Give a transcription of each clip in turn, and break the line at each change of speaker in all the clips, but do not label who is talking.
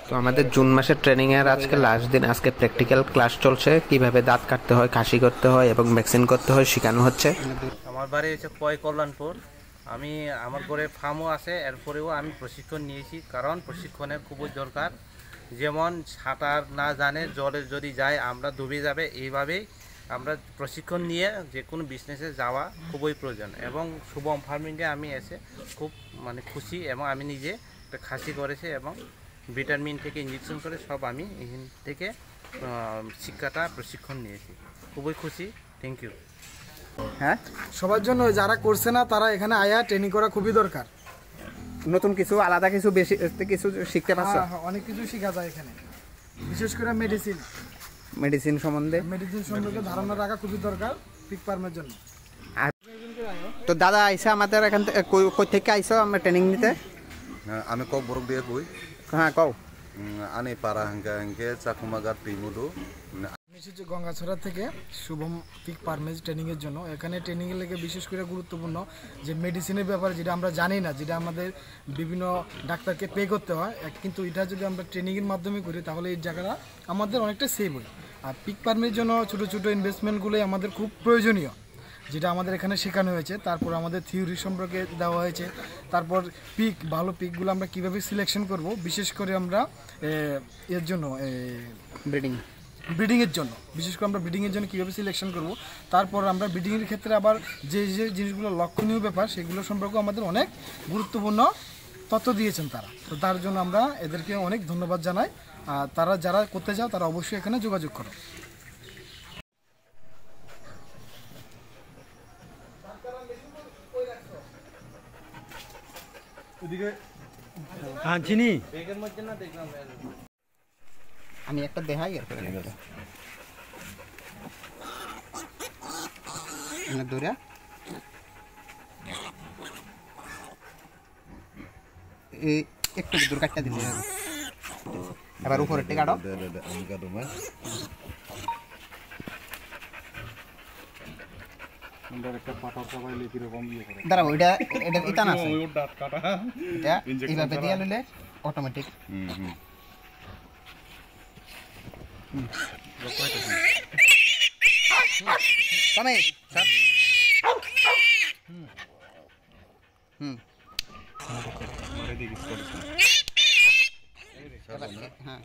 তো আমাদের জুন মাসের ট্রেনিং এর আজকে লাস্ট দিন। আজকে প্র্যাকটিক্যাল ক্লাস চলছে, কিভাবে দাঁত কাটতে হয়, কাশি করতে হয় এবং ভ্যাকসিন করতে হয় শেখানো হচ্ছে।
আমার বাড়ি হচ্ছে কল্যাণপুর। আমি আমার ঘরে ফার্মও আছে, এরপরেও আমি প্রশিক্ষণ নিয়েছি, কারণ প্রশিক্ষণের খুবই দরকার। যেমন সাঁতার না জানে জলে যদি যায় আমরা ডুবে যাবে, এইভাবেই আমরা প্রশিক্ষণ নিয়ে যে কোনো বিজনেসে যাওয়া খুবই প্রয়োজন। এবং শুভম ফার্মিংয়ে আমি এসে খুব খুশি, এবং আমি নিজে একটা খাসি করেছি এবং ভিটামিন থেকে ইঞ্জেকশন করে সব আমি এখান থেকে শিক্ষাটা প্রশিক্ষণ নিয়েছি। খুবই খুশি, থ্যাংক ইউ।
হ্যাঁ, সবার জন্য যারা করছে না তারা এখানে আয়া ট্রেনিং করা খুবই দরকার।
নতুন কিছু আলাদা কিছু বেশি কিছু শিখতে পারছো?
অনেক কিছু শেখা যায় এখানে, বিশেষ করে
মেডিসিন সম্বন্ধে
ধারণা রাখা খুবই দরকার পিক ফার্মের জন্য।
তো দাদা আইসা আমাদের এখান থেকে কই থেকে আইসো আমরা ট্রেনিং নিতে?
আমি কক বরক দিয়ে কই।
হ্যাঁ কও।
আনে পারা হাঙ্কে চাকুমাগার টিমুদু
এসেছি গঙ্গাছড়া থেকে শুভম পিক ফার্মেজ ট্রেনিংয়ের জন্য। এখানে ট্রেনিংয়ের লেগে বিশেষ করে গুরুত্বপূর্ণ যে মেডিসিনের ব্যাপারে, যেটা আমরা জানি না, যেটা আমাদের বিভিন্ন ডাক্তারকে পে করতে হয়, কিন্তু এটা যদি আমরা ট্রেনিংয়ের মাধ্যমে করি তাহলে এই জায়গাটা আমাদের অনেকটা সেভ হয়। আর পিক ফার্মের জন্য ছোটো ছোটো ইনভেস্টমেন্টগুলোই আমাদের খুব প্রয়োজনীয়, যেটা আমাদের এখানে শেখানো হয়েছে। তারপর আমাদের থিওরি সম্পর্কে দেওয়া হয়েছে। তারপর ভালো পিকগুলো আমরা কীভাবে সিলেকশন করব, বিশেষ করে আমরা এর জন্য ব্রিডিংয়ের জন্য, বিশেষ করে আমরা ব্রিডিংয়ের জন্য কীভাবে সিলেকশন করব। তারপর আমরা ব্রিডিংয়ের ক্ষেত্রে আবার যে যে জিনিসগুলো লক্ষণীয় ব্যাপার সেগুলো সম্পর্কে আমাদের অনেক গুরুত্বপূর্ণ তথ্য দিয়েছেন তারা। তো তার জন্য আমরা এদেরকে অনেক ধন্যবাদ জানাই। আর তারা যারা করতে চাও তারা অবশ্যই এখানে যোগাযোগ করো।
আমি একটা দেখাই দৌড়া একটু দূর কাটটা দিলে এবার উপরে কাটো। দাঁড়াও, এটা ইতান আছে, এটা এইভাবে দিয়ে নিলে অটোমেটিক। তুমি স্যার হ্যাঁ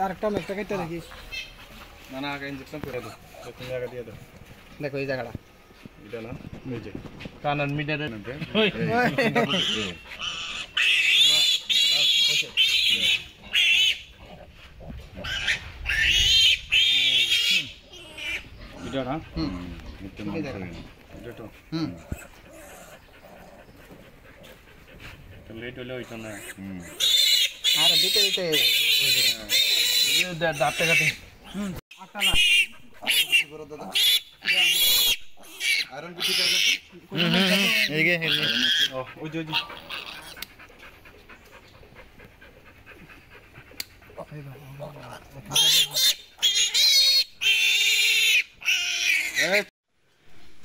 আরেকটা মেঘটা কেটে রাখিস।
না আগে ইনজেকশন করে দাও, তুমি আগে দিয়ে দাও।
দেখো এই জায়গাটা
এটা না এই যে
কানান মিটারে
এটা না
লেট হলে ওইটা না।
আর দিতে দিতে
দাঁতটা কাটে
আয়রন কি ঠিক আছে?
ওই যে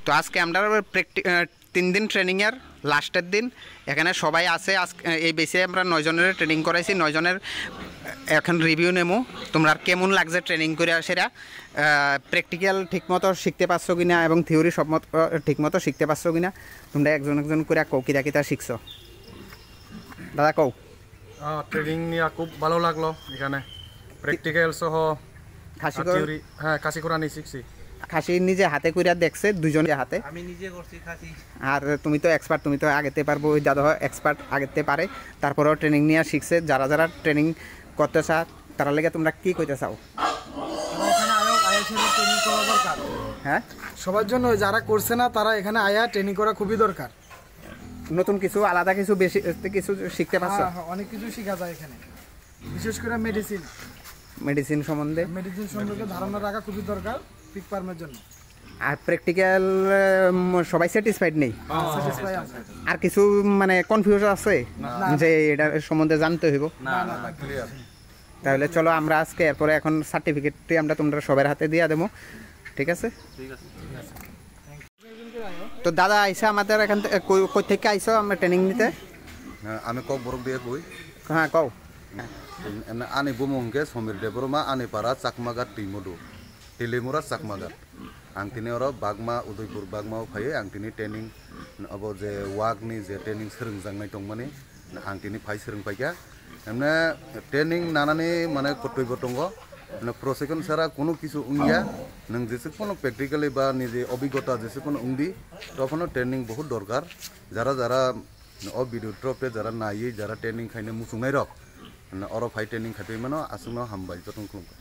তো আজকে আমরা 3 দিন ট্রেনিংয়ের লাস্টের দিন এখানে সবাই আছে। আজকে এই বেসে আমরা 9 জনের ট্রেনিং করাইছি। 9 জনের এখন রিভিউ নেবো তোমরা কেমন লাগছে ট্রেনিং করে। সেটা প্র্যাকটিক্যাল ঠিকমতো শিখতে পারছো কিনা এবং থিওরি সব ঠিকমতো শিখতে পারছো কিনা তোমরা একজন একজন করে কও কিরা কিতা শিখছো। দাদা কও।
ট্রেনিং নিয়ে খুব ভালো লাগলো। এখানে প্র্যাকটিক্যাল সহ থিওরি, হ্যাঁ খাসি করা নিয়ে শিখছি।
খাসি নিজে হাতে কইরা দেখছে, দুজনের হাতে।
আমি নিজে করছি খাসি।
আর তুমি তো এক্সপার্ট, তুমি তো আগেতে পারবো। ওই দাদা এক্সপার্ট, আগেতে পারে। তারপরেও ট্রেনিং নিয়ে শিখছে। যারা যারা ট্রেনিং করতে চাও তারা লেগে তোমরা কি কইতে চাও?
হ্যাঁ, সবার জন্য যারা করছে না তারা এখানে আয়া ট্রেনিং করা খুবই দরকার।
নতুন কিছু আলাদা কিছু বেশি কিছু শিখতে পারছো?
অনেক কিছু শেখা যায় এখানে, বিশেষ করে
মেডিসিন সম্বন্ধে
ধারণা রাখা খুবই দরকার পিক ফার্মের জন্য।
আর প্র্যাকটিক্যাল সবাই স্যাটিসফাইড নেই? আর কিছু মানে কনফিউশন আছে যে এটার সম্বন্ধে জানতে হইব?
না ক্লিয়ার।
তাহলে চলো আমরা আজকে এরপরে এখন সার্টিফিকেটটি আমরা তোমরা সবার হাতে দিয়ে দেবো, ঠিক আছে? তো দাদা আইসা আমাদের এখান থেকে কই থেকে আইসো আমরা ট্রেনিং নিতে?
আমি কক বরক দিয়ে কই
হ্যাঁ কও।
আনি বুমুংকে সমীর দেবরমা আনি পারা চাকমাগার টিমুদু টিলিমুরা চাকমাগার आं तिनी बागमा उदयपुर बागमा फायो आं तिनी ट्रेनिं अब जे वाकनि जे ट्रेनिं सोलोंजांनाय दं माने आं तिनी फाय सोलोंफायगा एमने ट्रेनिं नानानै माने कर्तव्य दङ प्रशिक्षण सारा कोनो किछु उंगिया नों जेसेबां प्रेक्टिकली बा निजे अभिज्ञता जेसेबां उंदी तखन ट्रेनिं बहुत दरकार যারা যারা अ भिडिअ ट्रपे যারা नायै যারা ट्रेनिं खायनो मुसुंनाय रक अर फाय ट्रेनिं खायनो आसुनो हामबाय जतन खुलुमबाय।